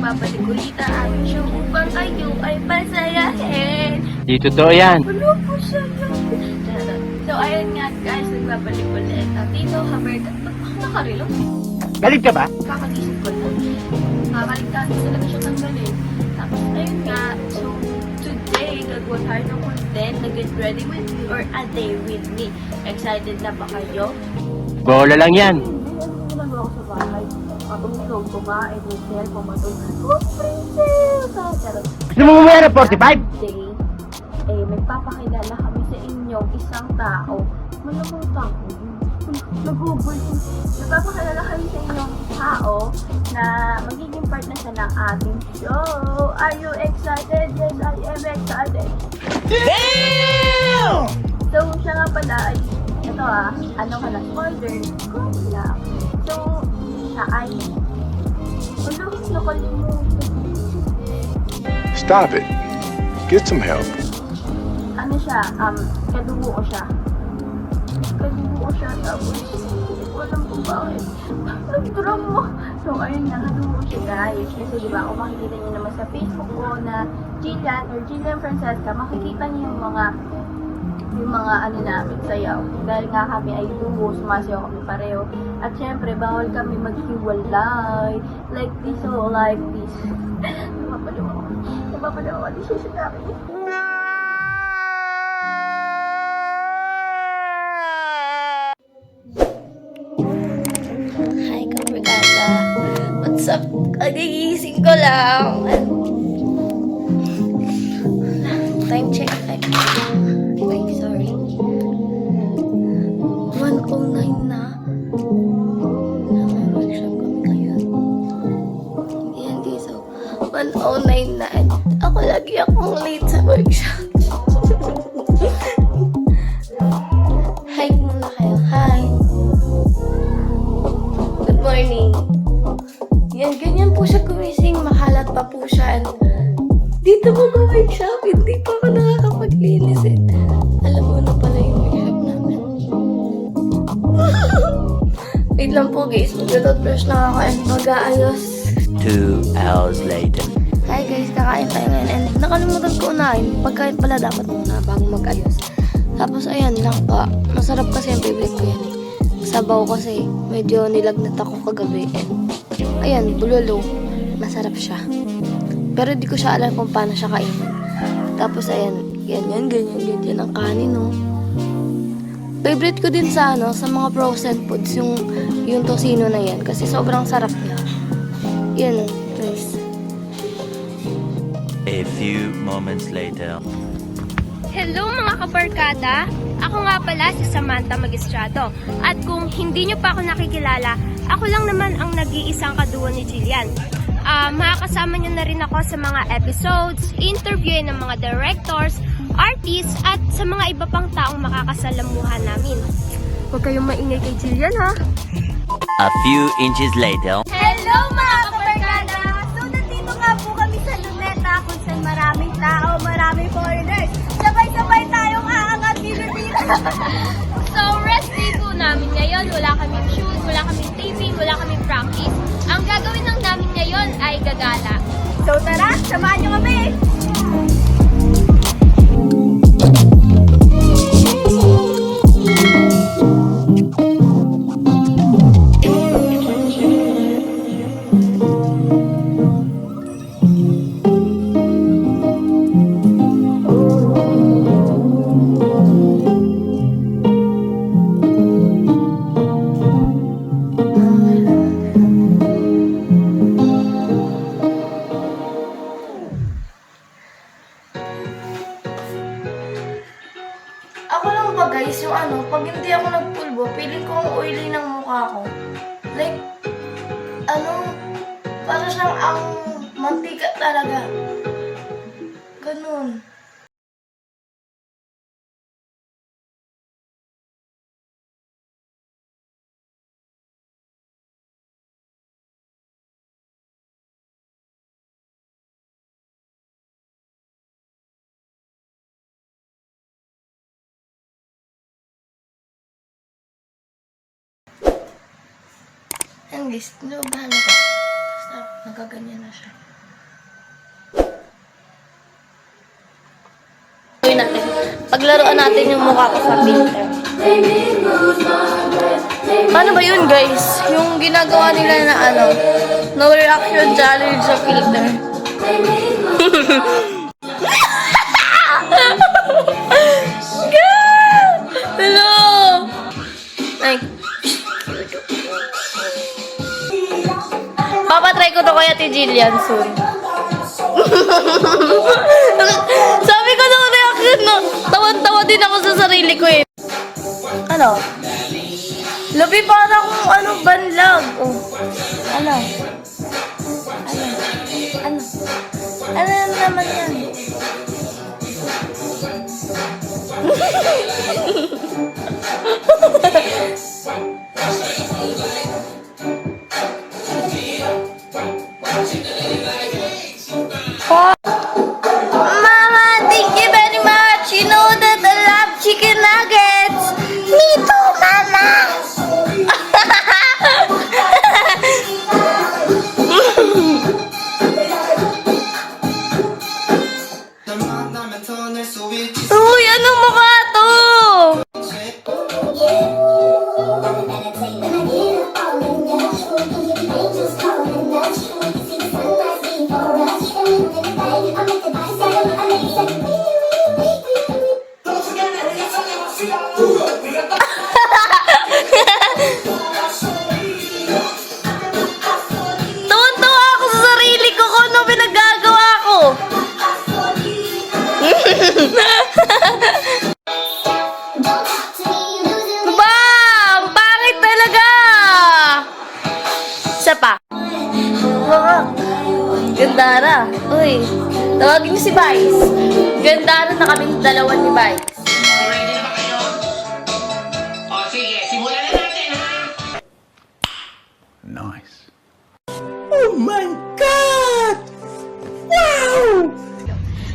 Nagpapalikulit ang aming show upang kayo ay pasayahin. Di totoo yan. Ano po siya? So ayun nga guys, nagpapalikulit ang Tito Haberta. Ba't ako nakarilo? Galit ka ba? Kakagisip ko na. Kakaligtaan ko talaga siya tanggalin. Tapos ayun nga, so today, gagawa tayo ng content na get ready with me or a day with me. Excited na ba kayo? Bola lang yan. Ginagawa ko sa bahay. Matulog, kumain, may cellphone, matulog. Oh, princess! Charot. Namumuya na 45? Today, magpapakilala kami sa inyong isang tao. Malamang tao. Nag-google. Nagpapakilala kami sa inyong tao na magiging part na siya ng ating show. Are you excited? Yes, I am excited. Damn! So, siya nga pala ay, ito ano ka na, spoiler, lang. So, siya ay, nakalimutan. Stop it. Get some help. Ano siya, kadugo ko siya. Tapos, hindi ko alam kung bakit. Nag-drama. So, ayun na, kadugo siya guys. Kasi diba, kung makikita niyo naman sa Facebook ko na Jillian or Jillian Francesca, makikita niyo yung mga ano namin sayaw. Dahil nga kami ay duo, sumasayaw kami pareho. At syempre, bawal kami maghiwalay. Like this or like this. Napapaliw ako. Decision namin. Hi, kabrigada. What's up? Kagigising ko lang. Time check. Wait, sorry. 1:09 na. May workshop kami ngayon. Yan, so 1:09 na. And ako lagi akong late sa workshop. Hi muna kayo. Hi. Good morning. Yan, ganyan po siya gumising. Makalat pa po siya. And dito mo workshop. Hindi pa ako nakakapaglinis eh. Alam mo na pala yung workshop namin. Wait lang po guys. Mag-toothbrush na ako and mag-aayos. 2 hours later. Hi guys, kakain tayo ngayon. And nakalimutan ko unahin. Pagkain pala dapat muna bago mag-ayos. Tapos ayan, langka. Masarap kasi yung favorite ko yan eh. Sabaw kasi. Medyo nilagnat ako kagabi. And ayan, bulalo. Masarap siya. Pero di ko siya alam kung paano siya kainin. Tapos ayan, ganyan ang kanin, no. Favorite ko din sa sa mga frozen foods yung tocino na yan kasi sobrang sarap niya. Yan, guys. A few moments later. Hello mga kabarkada! Ako nga pala si Samantha Magistrado. At kung hindi nyo pa ako nakikilala, ako lang naman ang nag-iisang kaduo ni Jillian. Makakasama nyo na rin ako sa mga episodes, interview ng mga directors, artists, at sa mga iba pang taong makakasalamuhan namin. Huwag kayong maingay kay Jillian, ha? A few inches later. Hello mga kabarkada! So nandito nga po kami sa Luneta kung saan maraming tao, maraming foreigners. Sabay-sabay tayong aangat Pilipinas. So rest day po namin ngayon. Wala kaming shoot, wala kaming taping, wala kaming practice. Ang gagawin lang namin ngayon ay gagala. So tara, samahan nyo kami! ang mantika talaga. Ganun. Ayan guys, nilubahan ako. Basta nagaganyan na siya. Gawin natin. Paglaruan natin yung mukha ko sa filter. Paano ba yun guys? Yung ginagawa nila na ano, no reaction challenge sa filter. Hello! Ay. Papatry ko to kaya ti Jillian soon. Sabi ko na reaction no. Tawan-tawa din ako sa sarili ko eh. Ano? Labi para kung ano banlag. Oh. Ano? Ano? Ano naman yan? Mama, thank you very much. You know that I love chicken nuggets. Me too, Mama. Uy, anong mukha to? Tuwan-tuwa ako sa sarili ko kung ano pinagagawa ko. Ba, ang pangit talaga. Isa pa. Gandara. Uy, tawagin niyo si Vice. Gandara na kaming dalawa ni Vice. Ready na ba kayo? O sige, simulan na natin ha! Nice.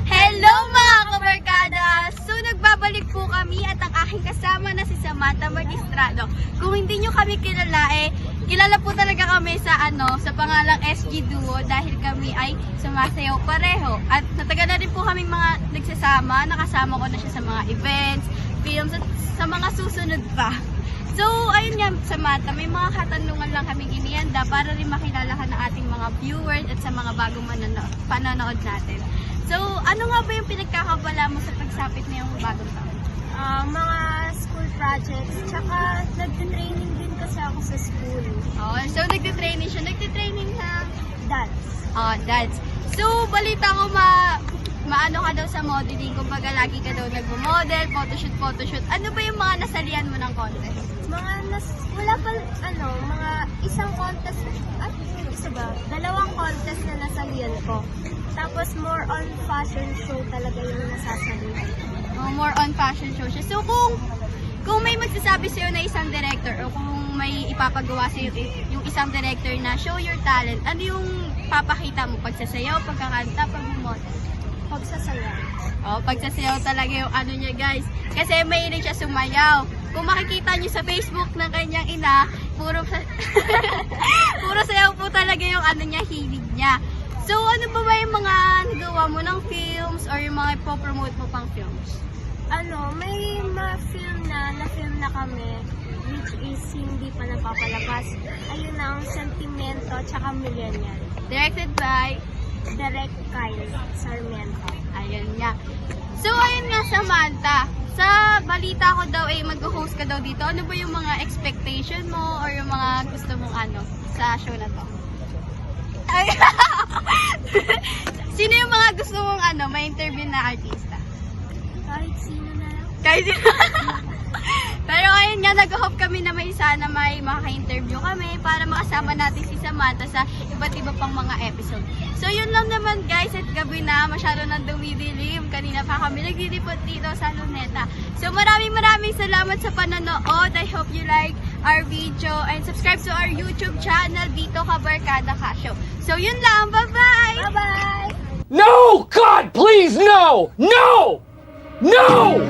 Hello mga kabarkada! So nagbabalik po kami at ang aking kasama na si Samantha Magistrado. Kung hindi nyo kami kilala kilala po talaga kami sa sa pangalang SG Duo dahil kami ay sumasayaw pareho. At natagal na rin po kami mga nagsasama, nakasama ko na siya sa mga events, films at sa mga susunod pa. So, ayun nga, Samantha, may mga katanungan lang kaming inihanda para rin makilala ka ng ating mga viewers at sa mga bagong panonood natin. So, ano nga ba yung pinagkakabala mo sa pagsapit na yung bagong taon? Mga school projects, tsaka nagtitraining din kasi ako sa school. Oh, so nagtitraining siya. Nagtitraining na Dance. dance. So, balita ko maano ka daw sa modeling, kumbaga lagi ka daw nagmo-model, photoshoot. Ano ba yung mga nasalihan mo ng contest? Wala pa, mga isang contest, isa ba? 2 contest na nasalihan ko. Tapos more on fashion show talaga yung nasasalihan. More on fashion show siya. So, kung may magsasabi sa'yo na isang director o kung may ipapagawa sa'yo yung isang director na show your talent, ano yung papakita mo? Pagsasayaw, pagkakanta, pag-model? Pagsasayaw. Pagsasayaw talaga yung ano niya guys. Kasi mahilig siya sumayaw. Kung makikita niyo sa Facebook ng kanyang ina, puro sayaw po talaga yung ano niya, hilig niya. So, ano ba yung mga nagawa mo ng films or yung mga ipopromote mo pang films? May ma-film na kami, which is hindi pa napapalabas. Ayun na ang Sentimento, tsaka Millennial. Directed by Direct Kyle Sarmiento. ayun nga. So, ayun nga, Samantha. Sa balita ko daw, mag-host ka daw dito. Ano ba yung mga expectation mo or yung mga gusto mong sa show na to? Ay, sino yung mga gusto mong may interview na artista? Kahit sino na lang. Kahit sino. Pero ayun nga, nag-hope kami na sana may makaka-interview kami para makasama natin si Samantha sa iba't iba pang mga episode. So yun lang naman guys, at gabi na, masyado nang dumidilim. Kanina pa kami nagdidipot dito sa Luneta. So maraming salamat sa panonood. I hope you like our video and subscribe to our YouTube channel dito Kabarkada Ka Show. So yun lang, bye-bye! Bye-bye! No! God, please, no! No! No!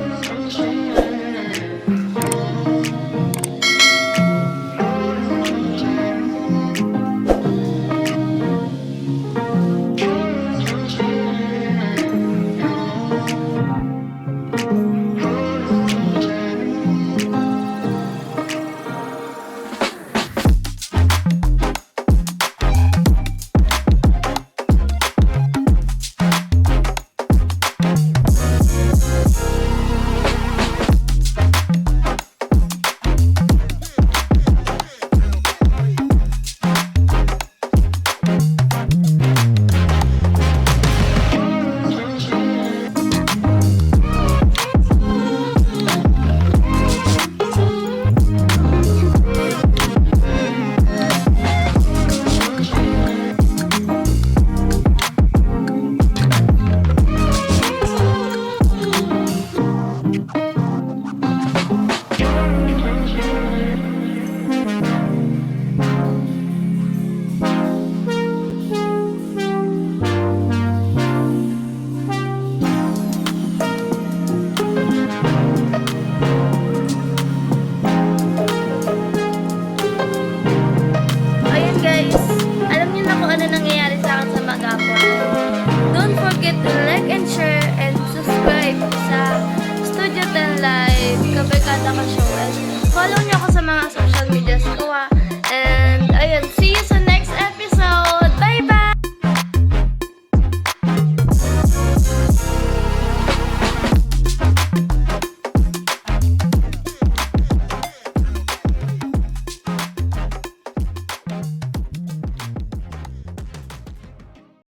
Ayun guys, alam niyo na kung ano nangyayari sa akin sa mag-upload. Don't forget to like and share and subscribe sa Studio 10 Live, Kabarkada Ka Show. And follow niyo ako sa mga social medias ko.